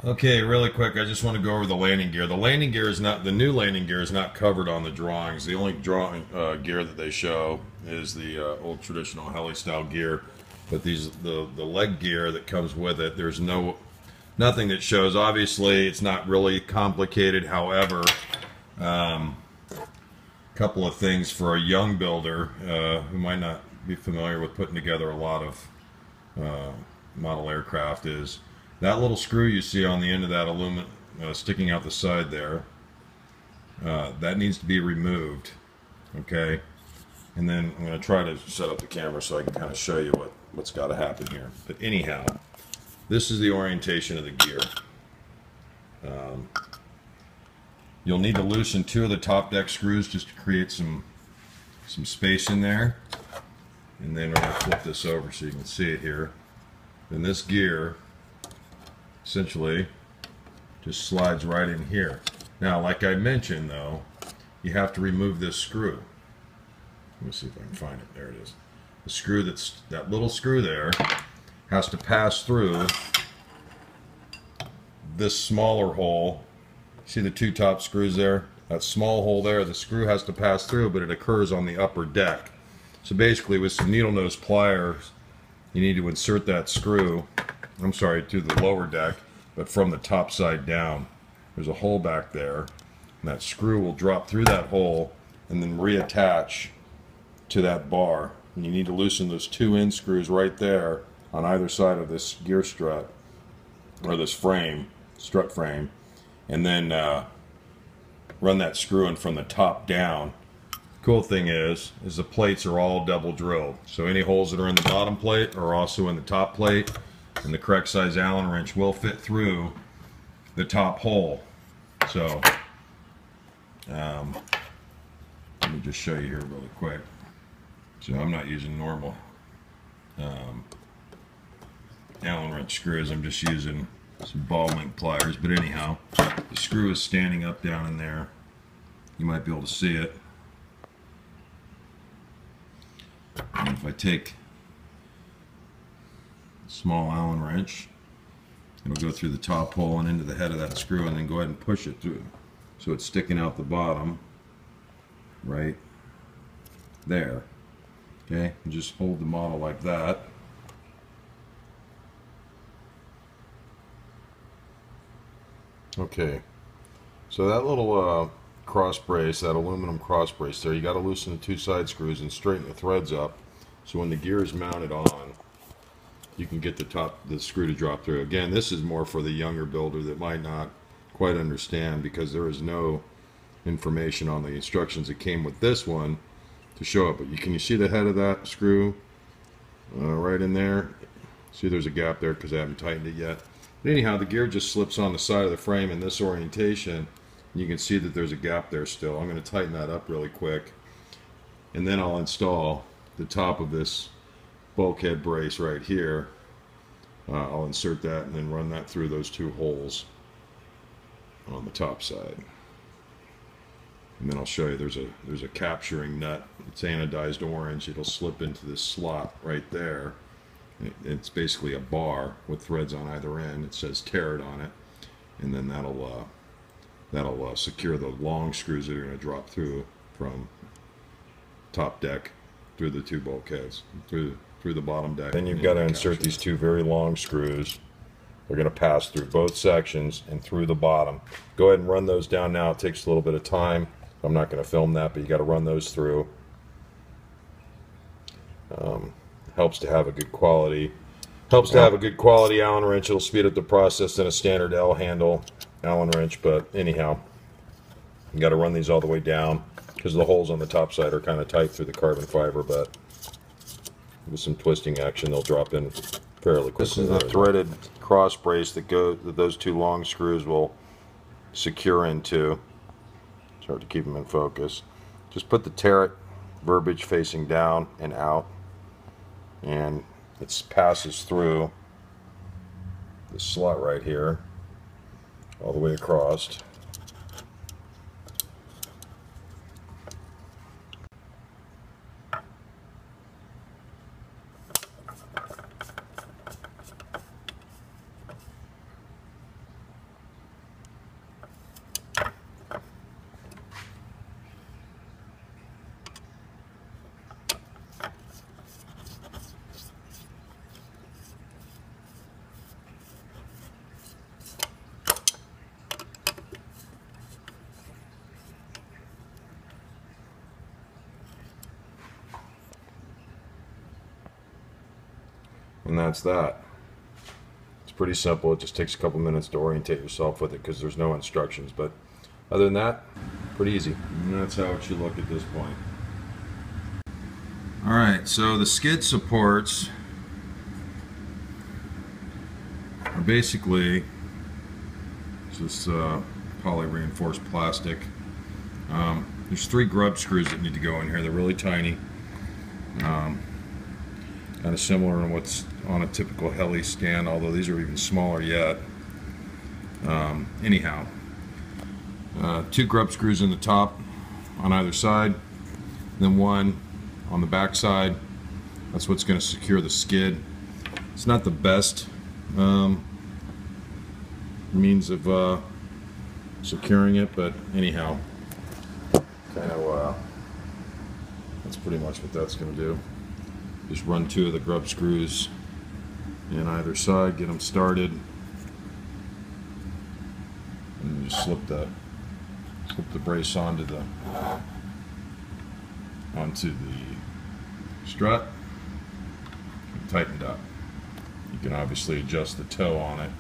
Okay, really quick, I just want to go over the landing gear. The landing gear is not, the new landing gear is not covered on the drawings. The only drawing gear that they show is the old traditional heli style gear. But the leg gear that comes with it, there's nothing that shows. Obviously, it's not really complicated. However, a couple of things for a young builder who might not be familiar with putting together a lot of model aircraft is that little screw you see on the end of that aluminum sticking out the side there. That needs to be removed. Okay, and then I'm going to try to set up the camera so I can kind of show you what's got to happen here. But anyhow, this is the orientation of the gear. You'll need to loosen two of the top deck screws just to create some space in there. And then we're going to flip this over so you can see it here. Then this gear essentially just slides right in here. Now, like I mentioned though, you have to remove this screw. Let me see if I can find it. There it is. The screw that little screw there has to pass through this smaller hole. See the two top screws there? That small hole there, the screw has to pass through, but it occurs on the upper deck. So basically with some needle nose pliers, you need to insert that screw, I'm sorry, to the lower deck, but from the top side down. There's a hole back there, and that screw will drop through that hole and then reattach to that bar. And you need to loosen those two end screws right there on either side of this gear strut, or this frame, strut frame, and then run that screw in from the top down. Cool thing is the plates are all double drilled, so any holes that are in the bottom plate are also in the top plate, and the correct size Allen wrench will fit through the top hole. So let me just show you here really quick. So I'm not using normal Allen wrench screws, I'm just using some ball link pliers. But anyhow, the screw is standing up down in there. You might be able to see it. And if I take a small Allen wrench, it'll go through the top hole and into the head of that screw, and then go ahead and push it through. So it's sticking out the bottom right there. Okay, and just hold the model like that. Okay, so that little cross brace, that aluminum cross brace there, you got to loosen the two side screws and straighten the threads up, so when the gear is mounted on, you can get the screw to drop through. Again, this is more for the younger builder that might not quite understand, because there is no information on the instructions that came with this one to show it. But can you see the head of that screw right in there? See, there's a gap there because I haven't tightened it yet. But anyhow, the gear just slips on the side of the frame in this orientation. You can see that there's a gap there still. I'm going to tighten that up really quick, and then I'll install the top of this bulkhead brace right here. I'll insert that and then run that through those two holes on the top side. And then I'll show you there's a capturing nut. It's anodized orange. It'll slip into this slot right there. It's basically a bar with threads on either end. It says Tarot on it, and then that'll secure the long screws that are going to drop through from top deck through the two bulkheads through the bottom deck. Then you've got to insert these two very long screws. They're going to pass through both sections and through the bottom. Go ahead and run those down now. It takes a little bit of time. I'm not going to film that, but you got to run those through. Helps to have a good quality. Allen wrench. It'll speed up the process than a standard L handle Allen wrench. But anyhow, you got to run these all the way down because the holes on the top side are kind of tight through the carbon fiber. But with some twisting action, they'll drop in fairly quickly. This is the threaded cross brace that those two long screws will secure into. It's hard to keep them in focus. Just put the Tarot verbiage facing down and out, and it passes through the slot right here all the way across. And that's that. It's pretty simple. It just takes a couple minutes to orientate yourself with it because there's no instructions. But other than that, pretty easy. And that's how it should look at this point. Alright, so the skid supports are basically this poly reinforced plastic. There's 3 grub screws that need to go in here. They're really tiny. Kind of similar to what's on a typical heli stand, although these are even smaller yet. Anyhow, 2 grub screws in the top on either side, then 1 on the back side. That's what's going to secure the skid. It's not the best means of securing it, but anyhow, kind of that's pretty much what that's going to do. Just run 2 of the grub screws in either side, get them started, and just slip the brace onto the strut and tighten it up. You can obviously adjust the toe on it